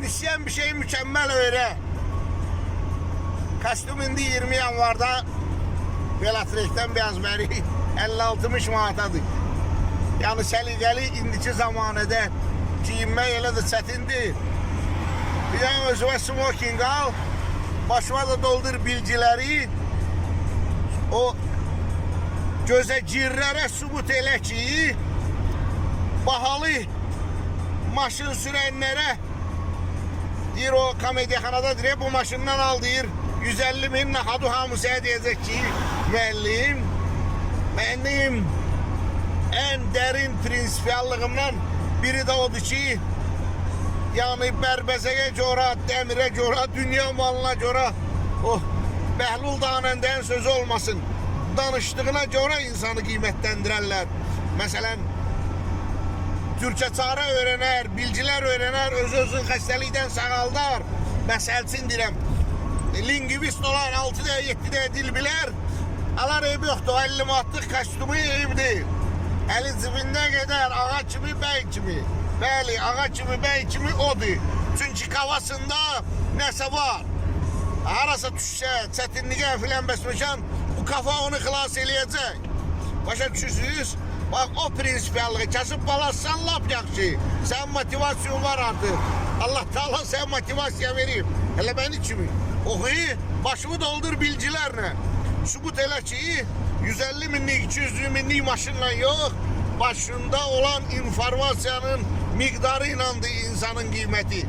Yani isteyen bir şeyi mükemmel öyle. Kostyum indi 20 yanvarda Belatrek'ten biraz beri 50-60 manatadır. Yani səliqəli indiki zamanədə giyinmək elə də çətindir. Bir dənə özümə smoking al, başıma da doldur bilgiləri, o gözə girlərə sübut elə ki, bahalı maşın sürənlərə deyir, o komediyaxanada deyir, bu maşından al deyir, 150 bin naxadu hamısıya deyəcək ki, müəllim, mənim en derin prinsipiyallığımdan biri de odur ki, yani bərbəzəyə görə, dəmirə görə, dünya malına görə, o Bəhlul Danəndənin sözü olmasın, danışdığına görə insanı qiymətləndirərlər. Məsələn, Türkçe çarə öyrənər, bilgilər öyrənər, öz-özün xəstəlikdən sağaldar. Məsəlçin deyirəm, lingvist olar, 6-da 7-də dil bilər, alar eybi yoxdur, 50 manatlıq kostyumu eyibdir. Əli cibində qədər, ağa kimi, bəy kimi. Bəli, ağa kimi, bəy kimi odur. Çünki kafasında nəsə var. Harasa düşsə, çətinliyə filan bəsməşən, bu kafa onu xilas eləyəcək. Başa düşürsünüz? Bax, o prinsipiyallığı kasıb balassan lap yaxşı. Sən motivasyon var artıq. Allah Teala sən motivasiya verib. Hələ məni kimi. Oxuyu, başımı doldur bilgilərlə. Sübut elə ki, 150 minlik, 200 minlik maşınla yox, başında olan informasiyanın miqdarı inandı insanın qiyməti.